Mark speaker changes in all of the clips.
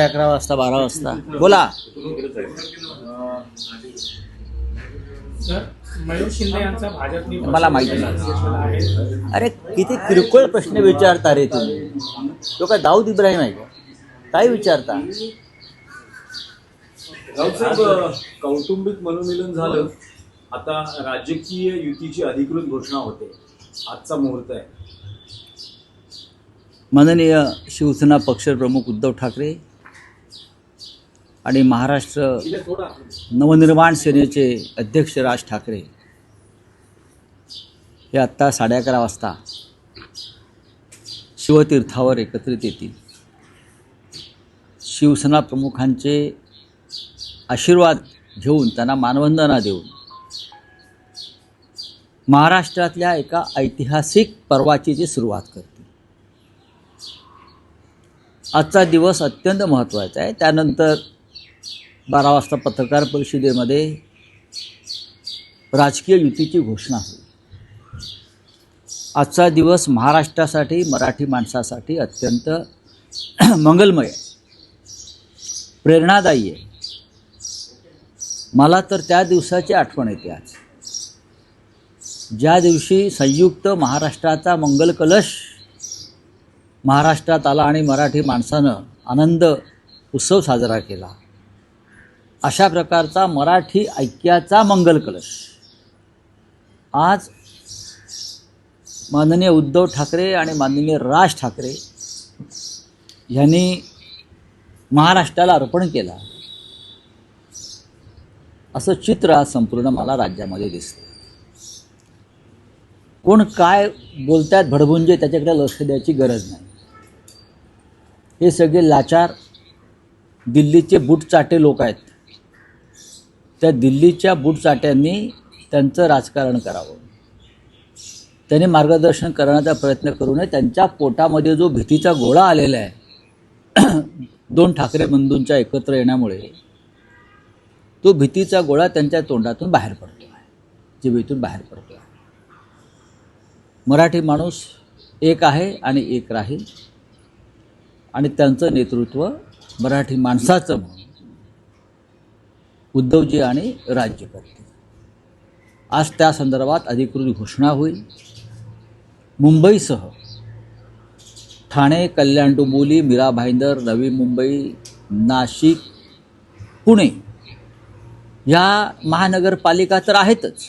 Speaker 1: 11 वाजता 12 वाजता बोला.
Speaker 2: सर, मयूर शिंदे यांचा भाजपने
Speaker 1: मला माहिती नाही. अरे किती किरकोळ प्रश्न विचारता रे तुम्ही. तो काय दाऊद इब्राहिम आहे का? काय विचारता?
Speaker 3: राऊत साहेब, कौटुंबिक मनोमिलन झालं, आता राजकीय युतीची अधिकृत घोषणा होते. आजचा मुहूर्त आहे.
Speaker 1: माननीय शिवसेना पक्षप्रमुख उद्धव ठाकरे आणि महाराष्ट्र नवनिर्माण सेनेचे अध्यक्ष राज ठाकरे हे आत्ता 11:30 वाजता शिवतीर्थावर एकत्रित येतील. शिवसेना प्रमुखांचे आशीर्वाद घेऊन त्यांना मानवंदना देऊन महाराष्ट्रातल्या एका ऐतिहासिक पर्वाची ते सुरुवात करतील. आजचा दिवस अत्यंत महत्त्वाचा आहे. त्यानंतर 12 वाजता पत्रकार परिषदेमध्ये राजकीय युतीची घोषणा होईल. आजचा दिवस महाराष्ट्रासाठी, मराठी माणसासाठी अत्यंत मंगलमय आहे, प्रेरणादायी आहे. मला तर त्या दिवसाची आठवण येते आज, ज्या दिवशी संयुक्त महाराष्ट्राचा मंगल कलश महाराष्ट्रात आला आणि मराठी माणसानं आनंद उत्सव साजरा केला. अशा प्रकारचा मराठी ऐक्याचा मंगल कलश आज माननीय उद्धव ठाकरे आणि माननीय राज ठाकरे यांनी महाराष्ट्राला अर्पण केला, असं चित्र आज संपूर्ण मला राज्यामध्ये दिसतं. कोण काय बोलतात भडभुंजे त्याच्याकडे लक्ष द्यायची गरज नाही. हे सगळे लाचार दिल्लीचे बूटचाटे लोक आहेत. त्या दिल्लीच्या बूटचाट्यांनी त्यांचं राजकारण करावं, त्यांनी मार्गदर्शन करण्याचा प्रयत्न करू नये. त्यांच्या पोटामध्ये जो भीतीचा गोळा आलेला आहे 2 ठाकरे बंधूंच्या एकत्र येण्यामुळे, तो भीतीचा गोळा त्यांच्या तोंडातून बाहेर पडतो आहे, जिभेतून बाहेर पडतो आहे. मराठी माणूस एक आहे आणि एक राहील, आणि त्यांचं नेतृत्व मराठी माणसाचं म्हणून उद्धवजी आणि राज्य करतील. आज त्या संदर्भात अधिकृत घोषणा होईल. मुंबईसह ठाणे, कल्याण, डोंबिवली, मीरा भाईंदर, नवी मुंबई, नाशिक, पुणे या महानगरपालिका तर आहेतच.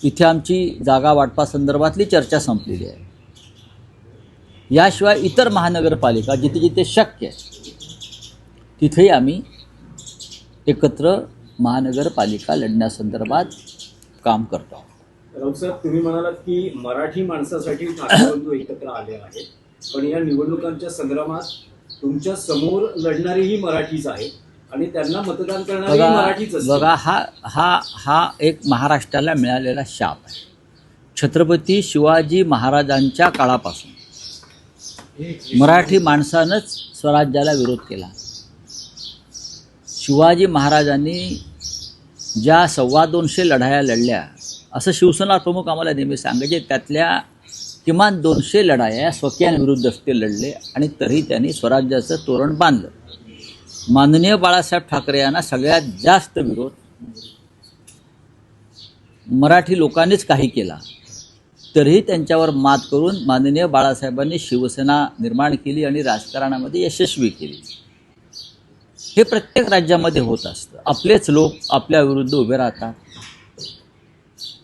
Speaker 1: इथे आमची जागा वाटपासंदर्भातली चर्चा संपलेली आहे. याशिवाय इतर महानगरपालिका जिथे जिथे शक्य आहे तिथेही आम्ही एकत्र महानगरपालिका लढण्यासंदर्भात काम करतो आहोत.
Speaker 3: राऊत साहेब, तुम्ही म्हणालात की मराठी माणसासाठी ठाकरे बंधू एकत्र आले आहेत, पण या निवडणुकांच्या संग्रामात तुमच्या समोर लढणारेही मराठीच आहेत आणि त्यांना मतदान करणारे मराठीच असतील.
Speaker 1: बघा, हा एक महाराष्ट्राला मिळालेला शाप आहे. छत्रपती शिवाजी महाराजांच्या काळापासून मराठी माणसानंच स्वराज्याला विरोध केला. शिवाजी महाराजांनी ज्या 225 लढाया लढल्या असं शिवसेना प्रमुख आम्हाला नेहमी सांगायचे. त्यातल्या किमान 200 लढाया स्वकीयांविरुद्ध ते लढले आणि तरी त्यांनी स्वराज्याचं तोरण बांधलं. माननीय बाळासाहेब ठाकरे यांना सगळ्यात जास्त विरोध मराठी लोकांनीच काही केला, तरीही त्यांच्यावर मात करून माननीय बाळासाहेबांनी शिवसेना निर्माण केली आणि राजकारणामध्ये यशस्वी केली. हे प्रत्येक राज्यामध्ये होत असतं. आपलेच लोक आपल्या विरुद्ध उभे राहतात.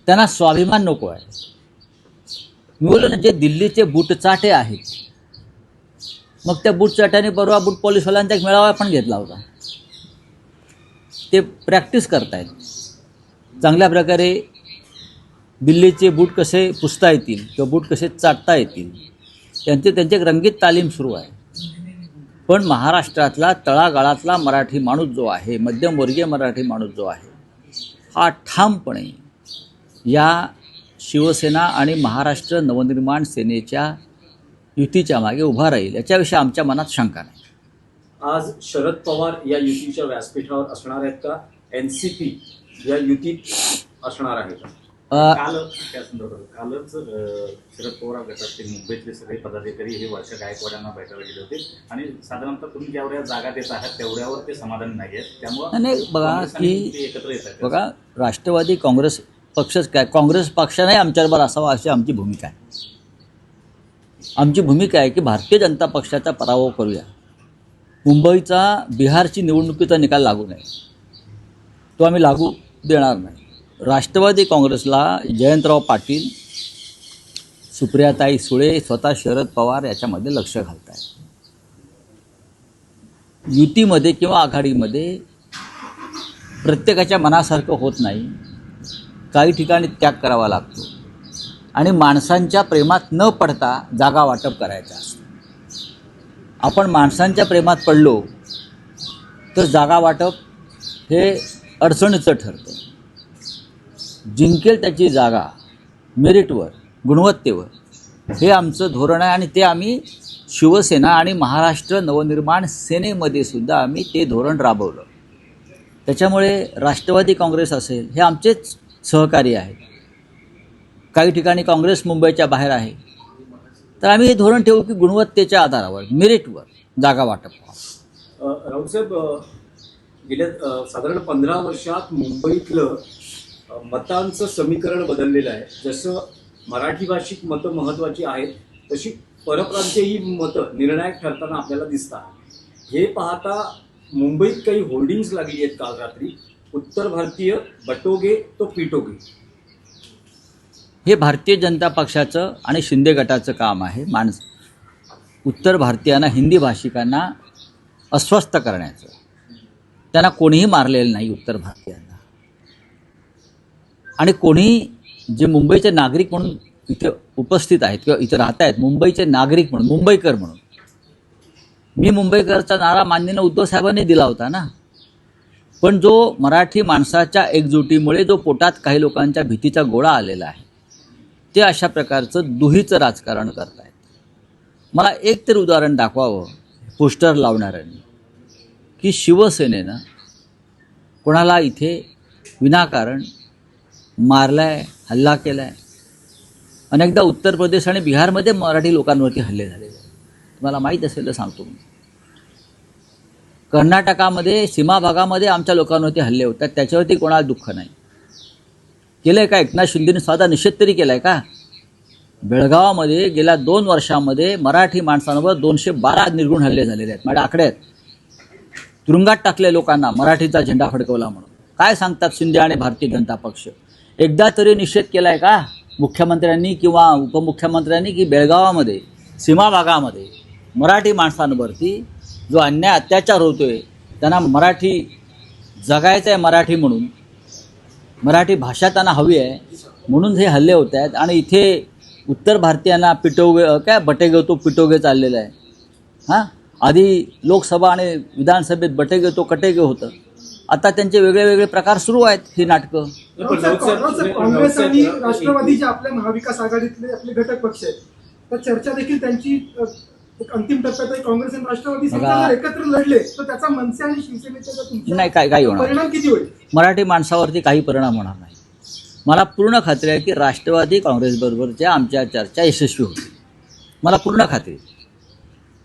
Speaker 1: त्यांना स्वाभिमान नको आहे. मी बोललो ना, जे दिल्लीचे बूटचाटे आहेत, मग त्या बूटचाट्याने परवा बूट पोलिसवाल्यांचा एक मेळावा पण घेतला होता. ते प्रॅक्टिस करतायत चांगल्या प्रकारे दिल्लीचे बूट कसे पुसता येतील किंवा बूट कसे चाटता येतील, त्यांची रंगीत तालीम सुरू आहे. पण महाराष्ट्रातला तळागाळातला मराठी माणूस जो आहे, मध्यमवर्गीय मराठी माणूस जो आहे, हा ठामपणे या शिवसेना आणि महाराष्ट्र नवनिर्माण सेनेच्या युतीच्या मागे उभा राहील, याच्याविषयी आमच्या मनात शंका नाही.
Speaker 3: आज शरद पवार या युतीच्या व्यासपीठावर असणार आहेत का? NCP या युतीत असणार आहे का?
Speaker 4: काल त्या संदर्भात कालच शरद पवार गटाचे मुंबईतले सगळे पदाधिकारी हे वर्षा गायकवाडांना भेटायला गेले होते आणि साधारणतः तुम्ही जेवढ्या जागा देत आहात तेवढ्यावर ते समाधान नाही आहेत. त्यामुळे
Speaker 1: नाही बघा की
Speaker 4: एकत्र येत आहेत.
Speaker 1: बघा, राष्ट्रवादी काँग्रेस पक्षच काय, काँग्रेस पक्षाने आमच्याबरोबर असावा अशी आमची भूमिका आहे. आमची भूमिका आहे की भारतीय जनता पक्षाचा पराभव करूया. मुंबईचा बिहारची निवडणुकीचा निकाल लागू नये, तो आम्ही लागू देणार नाही. राष्ट्रवादी काँग्रेसला जयंतराव पाटील, सुप्रियाताई सुळे, स्वतः शरद पवार याच्यामध्ये लक्ष घालत आहेत. युतीमध्ये किंवा आघाडीमध्ये प्रत्येकाच्या मनासारखं होत नाही. काही ठिकाणी त्याग करावा लागतो आणि माणसांच्या प्रेमात न पडता जागा वाटप करायचं असतं. आपण माणसांच्या प्रेमात पडलो तर जागा वाटप हे अडचणीचं ठरतं. जिंकेल त्याची जागा मेरिटवर, गुणवत्तेवर, हे आमचं धोरण आहे आणि ते आम्ही शिवसेना आणि महाराष्ट्र नवनिर्माण सेनेमध्ये सुद्धा आम्ही ते धोरण राबवलं. त्याच्यामुळे राष्ट्रवादी काँग्रेस असेल हे आमचेच सहकारी आहेत. काही ठिकाणी काँग्रेस मुंबईच्या बाहेर आहे, तर आम्ही हे धोरण ठेवू की गुणवत्तेच्या आधारावर, मेरिटवर जागा वाटप व्हावं.
Speaker 3: राऊतसाहेब, गेल्या साधारण 15 वर्षात मुंबईतलं मतांचं समीकरण बदललेलं आहे. जसं मराठी भाषिक मतं महत्त्वाची आहेत तशी परप्रांतीय ही मतं निर्णायक ठरताना आपल्याला दिसतात. हे पाहता मुंबईत काही होर्डिंग्स लागली आहेत काल रात्री, उत्तर भारतीय बटोगे तो पिटोगे.
Speaker 1: हे भारतीय जनता पक्षाचं आणि शिंदे गटाचं काम आहे. उत्तर भारतीयांना, हिंदी भाषिकांना अस्वस्थ करण्याचं. त्यांना कोणीही मारलेलं नाही उत्तर भारतीयांना. आणि कोणी जे मुंबईचे नागरिक म्हणून इथे उपस्थित आहेत किंवा इथे राहत आहेत, मुंबईचे नागरिक म्हणून, मुंबईकर म्हणून, मी मुंबईकरचा नारा माननीय उद्धव साहेबांनी दिला होता ना. पण जो मराठी माणसाच्या एकजुटीमुळे जो पोटात काही लोकांच्या भीतीचा गोळा आलेला आहे, ते अशा प्रकारचं दुहीचं राजकारण करत आहेत. मला एक तरी उदाहरण दाखवावं पोस्टर लावणाऱ्यांनी की शिवसेनेनं कोणाला इथे विनाकारण मारलाय, हल्ला केलाय. अनेकदा उत्तर प्रदेश आणि बिहारमध्ये मराठी लोकांवरती हल्ले झालेले आहेत. तुम्हाला माहीत असेल तर सांगतो मी. कर्नाटकामध्ये सीमा भागामध्ये आमच्या लोकांवरती हल्ले होतात, त्याच्यावरती कोणाला दुःख नाही. केलं आहे का? एकनाथ शिंदेने साधा निषेध तरी केला आहे का? बेळगावामध्ये गेल्या 2 वर्षामध्ये मराठी माणसांवर 212 निर्गुण हल्ले झालेले आहेत. माझ्या आकडे आहेत. तुरुंगात टाकले लोकांना मराठीचा झेंडा फडकवला म्हणून. काय सांगतात शिंदे आणि भारतीय जनता पक्ष? एकदा तरी निषेध केला आहे का मुख्यमंत्र्यांनी किंवा उपमुख्यमंत्र्यांनी की बेळगावामध्ये, सीमा भागामध्ये मराठी माणसांवरती जो अन्याय अत्याचार होतोय, त्यांना मराठी जगायचं आहे, मराठी म्हणून, मराठी भाषा त्यांना हवी आहे म्हणून हे हल्ले होत आहेत. आणि इथे उत्तर भारतीयांना पिटोगे काय बटेगे तो पिटोगे चाललेलं आहे. हां, आधी लोकसभा आणि विधानसभेत बटेगे तो कटेगे होतं. आता त्यांचे वेगळे वेगळे प्रकार सुरू आहेत, ही नाटकं.
Speaker 5: काँग्रेस आणि राष्ट्रवादी जे आपल्या महाविकास आघाडीतले आपले घटक पक्ष आहेत, तर चर्चा देखील त्यांची अंतिम टप्प्यात आहे. काँग्रेस आणि राष्ट्रवादी जर एकत्र लढले तर त्याचा मनसे आणि शिवसेनेच्या
Speaker 1: नाही, काही होणार,
Speaker 5: परिणाम किती होईल?
Speaker 1: मराठी माणसावरती काही परिणाम होणार नाही. मला पूर्ण खात्री आहे की राष्ट्रवादी काँग्रेसबरोबरच्या आमच्या चर्चा यशस्वी होतील. मला पूर्ण खात्री.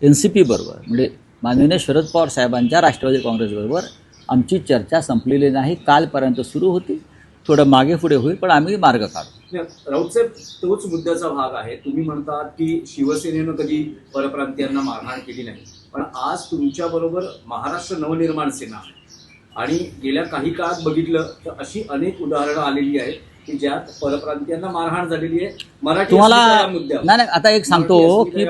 Speaker 1: NCP बरोबर म्हणजे माननीय शरद पवार साहेबांच्या राष्ट्रवादी काँग्रेसबरोबर आमची चर्चा संपलेली नाही. कालपर्यंत सुरू होती, थोडं मागे पुढे होईल, पण आम्ही मार्ग काढू.
Speaker 3: राऊतसाहेब, तोच मुद्द्याचा भाग आहे. तुम्ही म्हणतात की शिवसेनेनं कधी परप्रांतीयांना मारहाण केली नाही, पण आज तुमच्याबरोबर महाराष्ट्र नवनिर्माण सेना आणि गेल्या काही काळात बघितलं तर अशी अनेक उदाहरणं आलेली आहेत की ज्यात परप्रांतीयांना मारहाण झालेली आहे. मराठी
Speaker 1: तुम्हाला
Speaker 3: अस्मिता या मुद्द्यावर.
Speaker 1: नाही, आता एक सांगतो की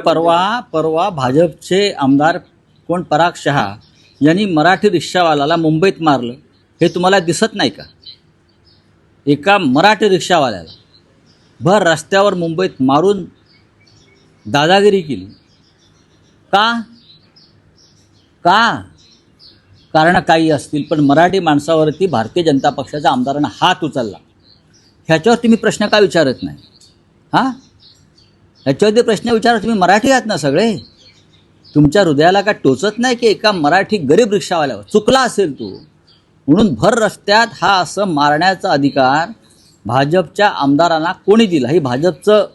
Speaker 1: परवा भाजपचे आमदार कोण पराग शहा यांनी मराठी रिक्षावाल्याला मुंबईत मारलं, हे तुम्हाला दिसत नाही का? एका मराठी रिक्षावाल्याला भर रस्त्यावर मुंबईत मारून दादागिरी केली. का? कारण काही असतील, पण मराठी माणसावरती भारतीय जनता पक्षाच्या आमदारांना हात उचलला. ह्याच्यावर तुम्ही प्रश्न का विचारत नाही? हां, ह्याच्यावरती प्रश्न विचारा. तुम्ही मराठी आहात ना सगळे? तुमच्या हृदयाला का टोचत नाही की एका मराठी गरीब रिक्षावाल्यावर चुकला असेल तू म्हणून भर रस्त्यात हा असं मारण्याचा अधिकार भाजपच्या आमदारांना कोणी दिलं? ही भाजपचं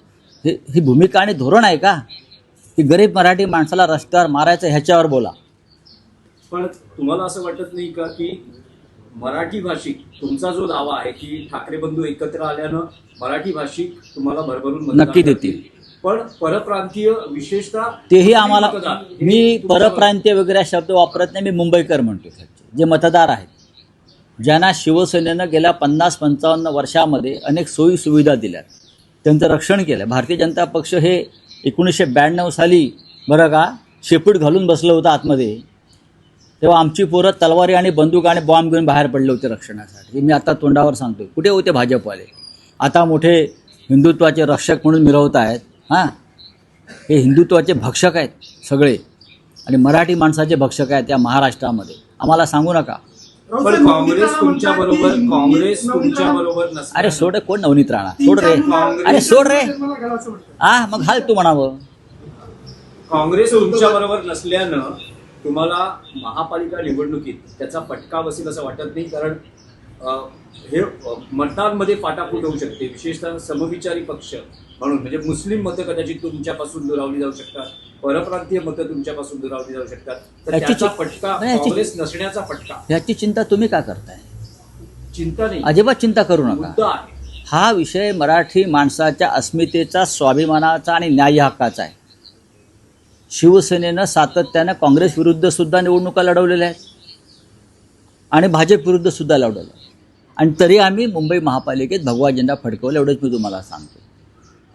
Speaker 1: ही भूमिका आणि धोरण आहे का की गरीब मराठी माणसाला रस्त्यावर मारायचं? ह्याच्यावर बोला.
Speaker 3: पण तुम्हाला असं वाटत नाही का की मराठी भाषिक, तुमचा जो दावा आहे की ठाकरे बंधू एकत्र आल्यानं मराठी भाषिक तुम्हाला भरभरून मतदान
Speaker 1: नक्की
Speaker 3: करतील.
Speaker 1: देतील.
Speaker 3: पण परप्रांतीय विशेषतः
Speaker 1: तेही आम्हाला,
Speaker 3: मतदार, हे
Speaker 1: मी
Speaker 3: तुमचं-
Speaker 1: परप्रांतीय वगैरे शब्द वापरत नाही. मी मुंबईकर म्हणतो. जे मतदार आहेत, ज्यांना शिवसेनेनं गेल्या 50-55 वर्षामध्ये अनेक सोयी सुविधा दिल्यात, त्यांचं रक्षण केलं. भारतीय जनता पक्ष हे 1992 साली बरं का शेपूट घालून बसलं होतं आतमध्ये, तेव्हा आमची पोरं तलवारी आणि बंदूक आणि बॉम्ब घेऊन बाहेर पडले होते रक्षणासाठी. मी आता तोंडावर सांगतो. कुठे होते भाजपवाले? आता मोठे हिंदुत्वाचे रक्षक म्हणून मिरवत आहेत. हां, हे हिंदुत्वाचे भक्षक आहेत सगळे आणि मराठी माणसाचे भक्षक आहेत या महाराष्ट्रामध्ये. आम्हाला सांगू नका.
Speaker 5: राऊत
Speaker 3: पण
Speaker 5: साहेब,
Speaker 3: काँग्रेस
Speaker 5: नवनीत
Speaker 3: तुमच्या
Speaker 5: राणा
Speaker 3: बरोबर,
Speaker 5: म्हणतात की
Speaker 3: काँग्रेस
Speaker 5: नवनीत
Speaker 3: तुमच्या
Speaker 5: राणा-
Speaker 3: बरोबर
Speaker 1: अरे
Speaker 3: नसल्यानं-
Speaker 1: सोड, कोण नवनीत राणा?
Speaker 5: तीन
Speaker 1: सोड रे.
Speaker 5: चार मुलं-
Speaker 1: अरे सोड रे.
Speaker 5: मला घाला असं वाटतं.
Speaker 1: हा, मग हाल तू म्हणावं.
Speaker 3: काँग्रेस तुमच्या बरोबर नसल्यानं तुम्हाला महापालिका निवडणुकीत त्याचा फटका बसेल असं वाटत नाही, कारण हे मतांमध्ये फाटाफूट होऊ शकते, विशेषतः समविचारी पक्ष म्हणून. म्हणजे मुस्लिम मतं कदाचित तुमच्यापासून दुरावली जाऊ शकतात, परप्रांतीय मतं तुमच्यापासून दुरावली जाऊ शकतात. तर
Speaker 1: याची
Speaker 3: त्याचा
Speaker 1: चि-
Speaker 3: फटका,
Speaker 1: नाही, याची-
Speaker 3: काँग्रेस नसण्याचा फटका,
Speaker 1: ह्याची चिंता तुम्ही का करताय?
Speaker 3: चिंता नाही,
Speaker 1: अजिबात चिंता करू नका.
Speaker 3: मुद्दा आहे.
Speaker 1: हा विषय मराठी माणसाच्या अस्मितेचा, स्वाभिमानाचा आणि न्याय हक्काचा आहे. शिवसेनेनं सातत्यानं काँग्रेस विरुद्ध सुद्धा निवडणुका लढवलेल्या आहेत आणि भाजप विरुद्ध सुद्धा लढवलं, आणि तरी आम्ही मुंबई महापालिकेत भगवा झेंडा फडकवला. एवढंच मी तुम्हाला सांगतो.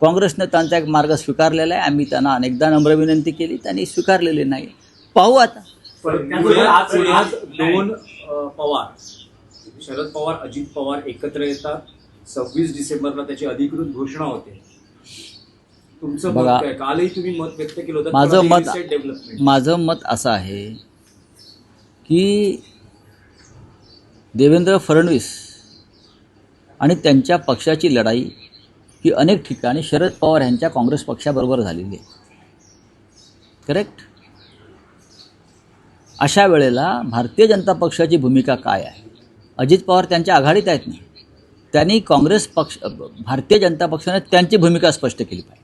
Speaker 1: काँग्रेसनं त्यांचा एक मार्ग स्वीकारलेला आहे. आम्ही त्यांना अनेकदा नम्र विनंती केली, त्यांनी स्वीकारलेली नाही. पाहू आता.
Speaker 3: पण पुण्यात दोन पवार, शरद पवार, अजित पवार एकत्र येतात. 26 डिसेंबरला त्याची अधिकृत घोषणा होते. तुमचं
Speaker 1: बघा,
Speaker 3: मत काय? कालही तुम्ही मत व्यक्त केलं होतं.
Speaker 1: माझं मत असं आहे की देवेंद्र फडणवीस आणि त्यांच्या पक्षाची लढाई ही अनेक ठिकाणी शरद पवार यांच्या काँग्रेस पक्षाबरोबर झालेली आहे. करेक्ट? अशा वेळेला भारतीय जनता पक्षाची भूमिका काय आहे? अजित पवार त्यांच्या आघाडीत आहेत ना, त्यांनी काँग्रेस पक्ष, भारतीय जनता पक्षाने त्यांची भूमिका स्पष्ट केली पाहिजे.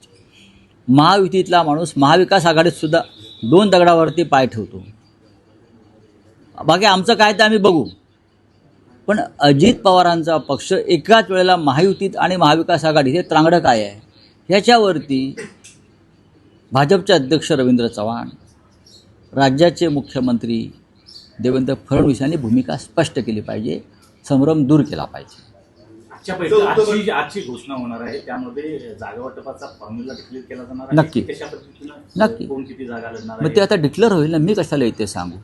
Speaker 1: महायुतीतला माणूस महाविकास आघाडीत सुद्धा 2 दगडावरती पाय ठेवतो. बाकी आमचं काय ते आम्ही बघू, पण अजित पवारांचा पक्ष एकाच वेळेला महायुतीत आणि महाविकास आघाडीत, हे त्रांगडं काय आहे? ह्याच्यावरती भाजपचे अध्यक्ष रवींद्र चव्हाण, राज्याचे मुख्यमंत्री देवेंद्र फडणवीस यांनी भूमिका स्पष्ट केली पाहिजे, संभ्रम दूर केला पाहिजे.
Speaker 4: आजची घोषणा होणार आहे, त्यामध्ये जागा वाटपाचा फॉर्म्युला डिक्लेअर केला जाणार आहे.
Speaker 1: नक्की.
Speaker 4: कशा पद्धतीनं,
Speaker 1: नक्की.
Speaker 4: कोण किती जागा लढणार
Speaker 1: मग ते आता डिक्लेअर होईल ना, मी कशाला इथे सांगू?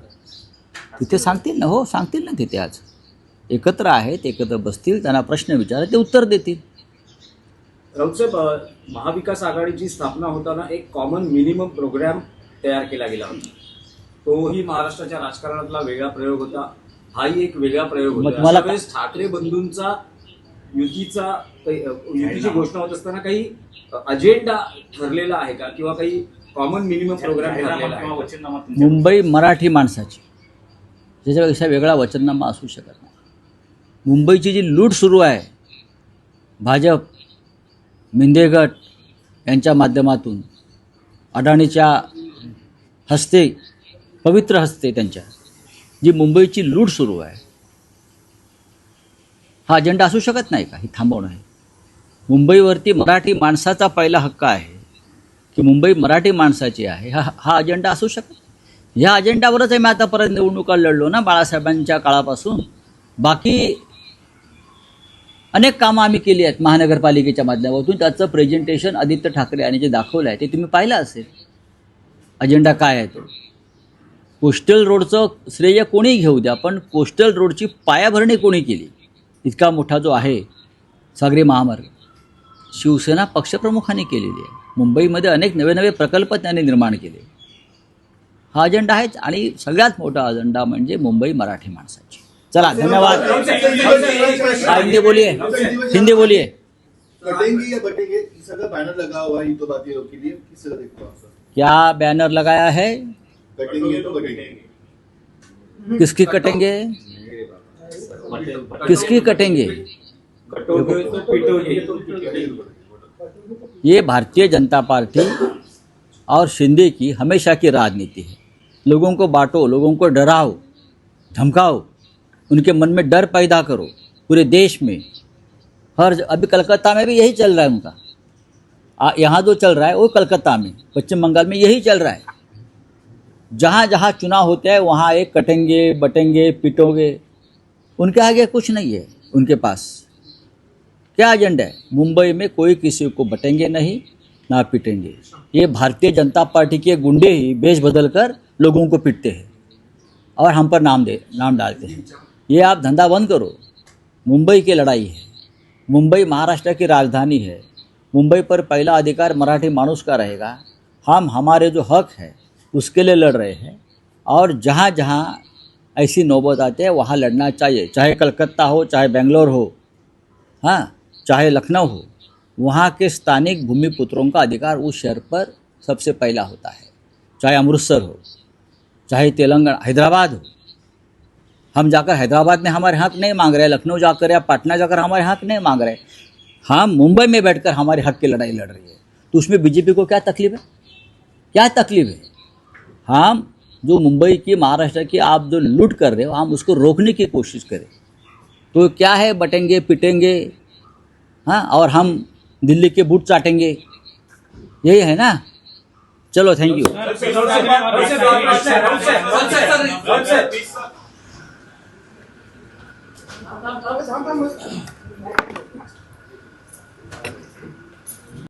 Speaker 1: तिथे सांगतील ना. हो, सांगतील ना. तिथे आज एकत्र आहेत, एकत्र बसतील, त्यांना प्रश्न विचारा, ते उत्तर देतील.
Speaker 3: राऊतसाहेब, महाविकास आघाडीची स्थापना होताना एक कॉमन मिनिमम प्रोग्राम तयार केला गेला होता. तोही महाराष्ट्राच्या राजकारणातला वेगळा प्रयोग होता. हाही एक वेगळा प्रयोग
Speaker 1: मग
Speaker 3: होता.
Speaker 1: तुम्हाला
Speaker 3: अशा वेळेस ठाकरे बंधूंचा युतीची घोषणा होत असताना काही अजेंडा ठरलेला आहे का, किंवा काही कॉमन मिनिमम प्रोग्राम ठरलेला आहे?
Speaker 4: वचननामा तुमच्या
Speaker 1: मुंबई मराठी माणसाची त्याच्यापेक्षा वेगळा वचननामा असू शकत नाही. मुंबईची जी लूट सुरू आहे, भाजप, मिंदे गट यांच्या माध्यमातून, अडाणीच्या हस्ते, पवित्र हस्ते त्यांच्या जी मुंबईची लूट सुरू आहे, हा अजेंडा असू शकत नाही का? ही थांबवणं आहे. मुंबईवरती मराठी माणसाचा पहिला हक्क आहे की मुंबई मराठी माणसाची आहे, हा अजेंडा असू शकत. ह्या अजेंडावरच आहे मी आतापर्यंत निवडणुका लढलो ना, बाळासाहेबांच्या काळापासून. बाकी अनेक कामं आम्ही केली आहेत महानगरपालिकेच्या माध्यमातून. त्याचं प्रेझेंटेशन आदित्य ठाकरे यांनी जे दाखवलं आहे ते तुम्ही पाहिलं असेल. अजेंडा काय आहे तो? कोस्टल रोडचं श्रेय कोणी घेऊ द्या, पण कोस्टल रोडची पायाभरणी कोणी केली? इतका मोठा जो आहे सागरी महामार्ग, शिवसेना पक्षप्रमुखांनी केलेली आहे. मुंबईमध्ये अनेक नवे नवे प्रकल्प त्यांनी निर्माण केले. हा अजेंडा आहेच. आणि सगळ्यात मोठा अजेंडा म्हणजे मुंबई मराठी माणसाची. चला, धन्यवाद. हिंदी बोलिए, हिंदी बोलिए.
Speaker 6: कटेंगे या बटेंगे, इस जगह बैनर लगा हुआ है तो बात के लिए किस तरह देखते हो आप सर?
Speaker 1: क्या बैनर लगाया है?
Speaker 6: कटेंगे तो बटेंगे,
Speaker 1: किसकी कटेंगे? किसकी कटेंगे?
Speaker 3: कटोगे तो पिटोगे.
Speaker 1: ये भारतीय जनता पार्टी और शिंदे की हमेशा की राजनीति है. लोगों को बांटो, लोगों को डराओ, धमकाओ, उनके मन में डर पैदा करो. पूरे देश में अभी कलकत्ता में भी यही चल रहा है उनका. यहाँ जो चल रहा है वो कलकत्ता में, पश्चिम बंगाल में यही चल रहा है. जहाँ जहाँ चुनाव होते हैं वहाँ एक कटेंगे, बटेंगे, पिटोगे. उनके आगे कुछ नहीं है. उनके पास क्या एजेंडा है? मुंबई में कोई किसी को बटेंगे नहीं, ना पिटेंगे. ये भारतीय जनता पार्टी के गुंडे ही बेश बदल कर लोगों को पिटते हैं और हम पर नाम डालते हैं. ये आप धंधा बंद करो. मुंबई की लड़ाई है. मुंबई महाराष्ट्र की राजधानी है. मुंबई पर पहला अधिकार मराठी मानुस का रहेगा. हम हमारे जो हक है उसके लिए लड़ रहे हैं और जहाँ जहाँ ऐसी नौबत आती है वहाँ लड़ना चाहिए. चाहे कलकत्ता हो, चाहे बेंगलोर हो, हाँ, चाहे लखनऊ हो, वहाँ के स्थानिक भूमिपुत्रों का अधिकार उस शहर पर सबसे पहला होता है. चाहे अमृतसर हो, चाहे तेलंगाना, हैदराबाद हो. हम जाकर हैदराबाद में हमारे हक नहीं मांग रहे, लखनऊ जाकर या पटना जाकर हमारे हक नहीं मांग रहे. हम मुंबई में बैठकर हमारे हक की लड़ाई लड़ रही है. तो उसमें बीजेपी को क्या तकलीफ है? क्या तकलीफ है? हम जो मुंबई की, महाराष्ट्र की आप जो लूट कर रहे हो, हम उसको रोकने की कोशिश करें. तो क्या है, बटेंगे, पिटेंगे, हाँ, और हम दिल्ली के बूट चाटेंगे, यही है ना? चलो, थैंक यू.
Speaker 5: थांब.